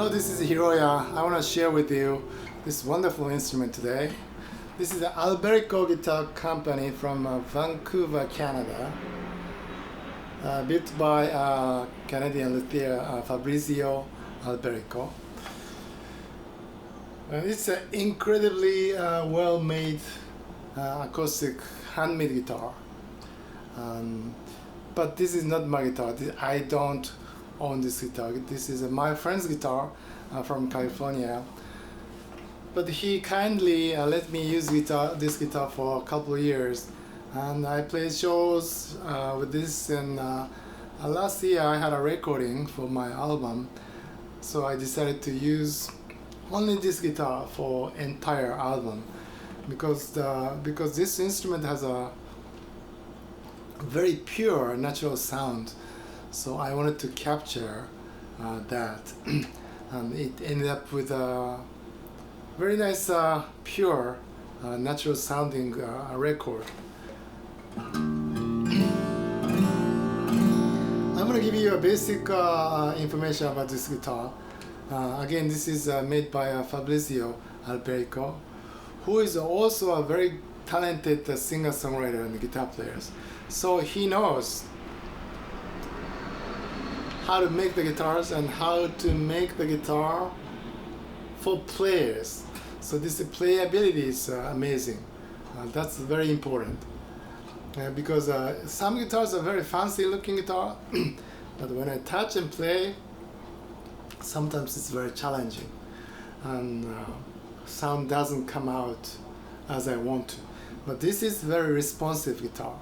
Hello, this is Hiroya. I want to share with you this wonderful instrument today. This is the Alberico guitar company from Vancouver, Canada, built by Canadian luthier Fabrizio Alberico. It's an incredibly well-made acoustic handmade guitar. But this is not my guitar. I don't own this guitar. This is my friend's guitar from California. But he kindly let me use this guitar for a couple of years, and I played shows with this. And last year I had a recording for my album, so I decided to use only this guitar for entire album because this instrument has a very pure natural sound, so I wanted to capture that and it ended up with a very nice pure natural sounding record. I'm going to give you a basic information about this guitar. Again, this is made by Fabrizio Alberico, who is also a very talented singer-songwriter and guitar player. So he knows how to make the guitars and how to make the guitar for players. So this playability is amazing. That's very important because some guitars are very fancy looking guitar, but when I touch and play, sometimes it's very challenging and sound doesn't come out as I want to. But this is very responsive guitar.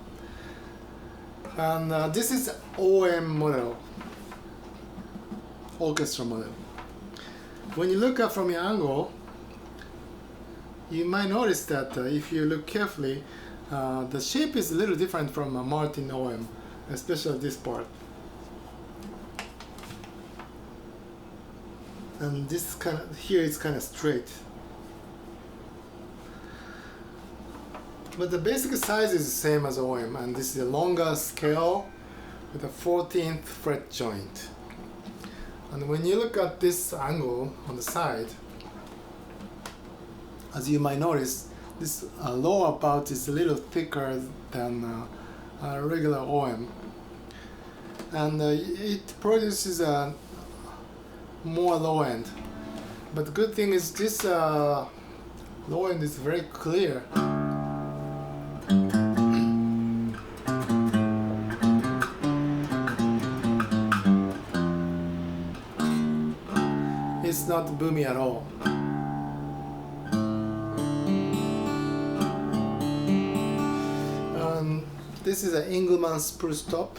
And this is OM model, orchestral model. When you look up from your angle, you might notice that if you look carefully, the shape is a little different from a Martin OM, especially this part. And this here is kind of straight. But the basic size is the same as OM, and this is a longer scale with a 14th fret joint. And when you look at this angle on the side, as you might notice, this lower bout is a little thicker than a regular OM, and it produces a more low end. But the good thing is this low end is very clear. It's not boomy at all. This is an Engelmann spruce top,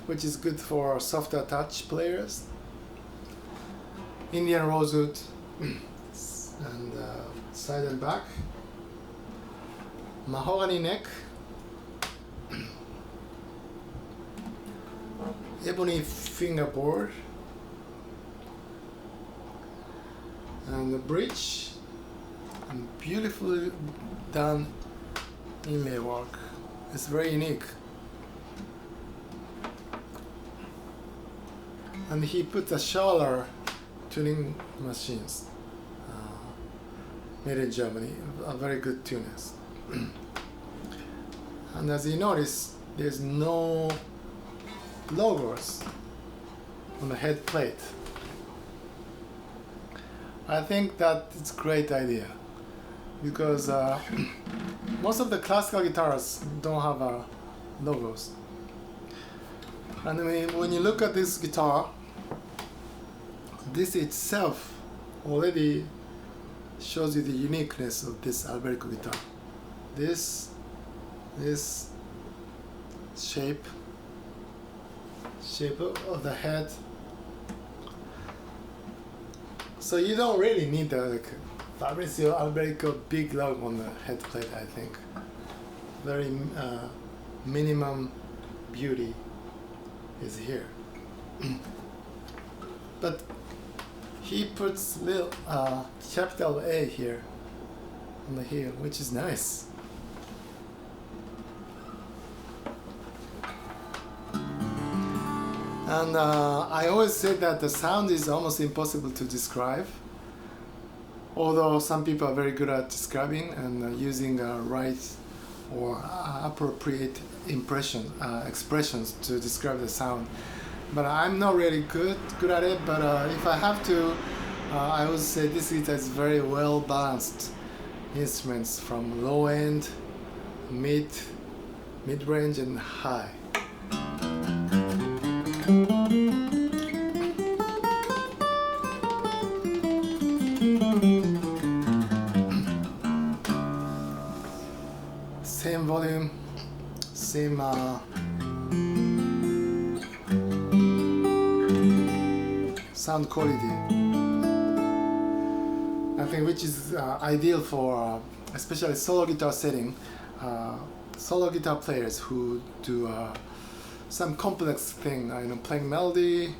which is good for softer touch players. Indian rosewood and side and back. Mahogany neck. Ebony fingerboard. And the bridge, and beautifully done inlay work. It's very unique. And he put a Schaller tuning machines made in Germany, a very good tuners. And as you notice, there's no logos on the head plate. I think that it's a great idea because most of the classical guitars don't have logos. And when you look at this guitar, this itself already shows you the uniqueness of this Alberico guitar. This shape of the head. So you don't really need the Fabrizio Alberico big logo on the head plate, I think. Very minimum beauty is here. But he puts little capital A here on the heel, which is nice. And I always say that the sound is almost impossible to describe, although some people are very good at describing and using right or appropriate expressions to describe the sound. But I'm not really good at it. But if I have to, I would say this guitar is very well balanced instruments from low end, mid range, and high. Same volume, same sound quality. I think which is ideal for especially solo guitar setting, solo guitar players who do some complex thing, playing melody,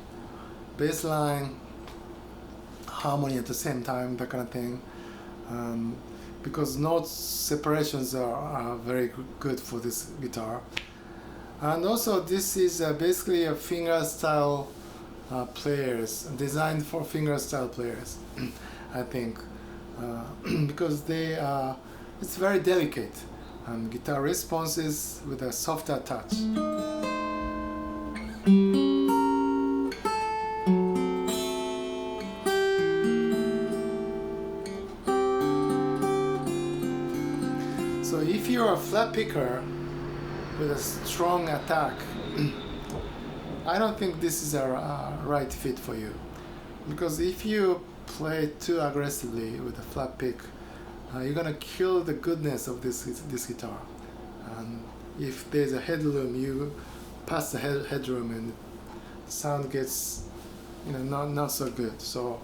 bass line, harmony at the same time, that kind of thing. Because note separations are very good for this guitar. And also this is basically a fingerstyle players, designed for fingerstyle players, I think, because it's very delicate, and guitar responses with a softer touch. So if you're a flat picker with a strong attack, I don't think this is a right fit for you, because if you play too aggressively with a flat pick, you're gonna kill the goodness of this guitar. And if there's a headroom, you pass the headroom and the sound gets not so good. So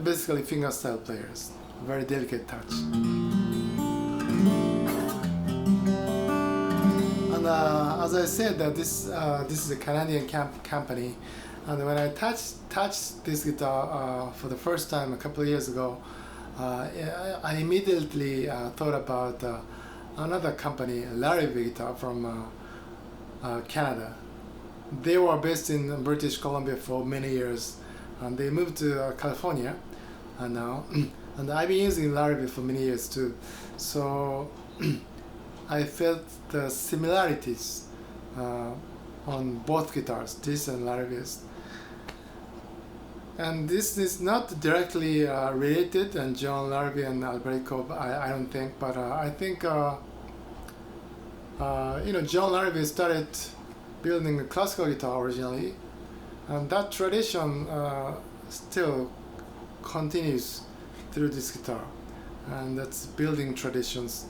basically fingerstyle players, very delicate touch. And as I said, that this is a Canadian company, and when I touched this guitar for the first time a couple of years ago, I immediately thought about another company, Larrivee Guitar from Canada. They were based in British Columbia for many years, and they moved to California now, and I've been using Larrivee for many years too. So I felt the similarities on both guitars, this and Larrivee's. And this is not directly related, and John Larrivee and Alberico, I don't think, but I think John Larrivee started building a classical guitar originally, and that tradition still continues through this guitar, and that's building traditions,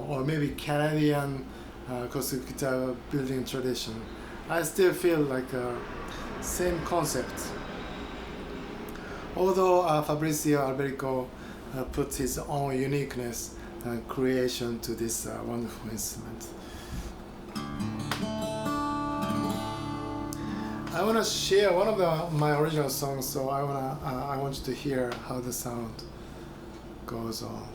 or maybe Canadian acoustic guitar building tradition. I still feel like same concept. Although Fabrizio Alberico puts his own uniqueness and creation to this wonderful instrument. I want to share one of my original songs, so I want you to hear how the sound goes on.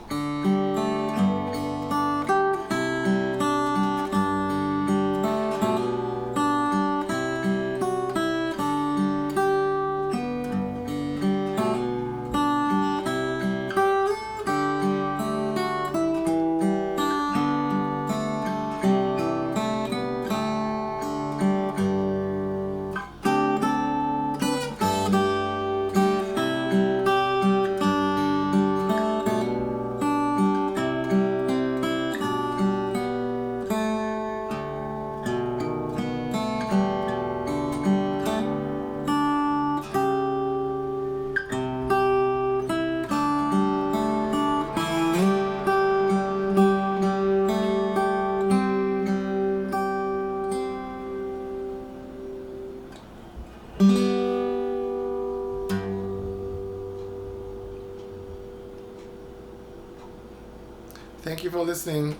Thank you for listening.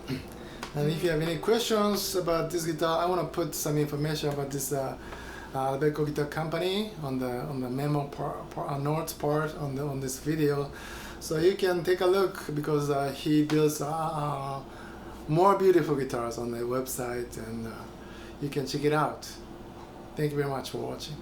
And if you have any questions about this guitar, I want to put some information about this Alberico Guitar Company on the memo notes part on this video, so you can take a look, because he builds more beautiful guitars on the website, and you can check it out. Thank you very much for watching.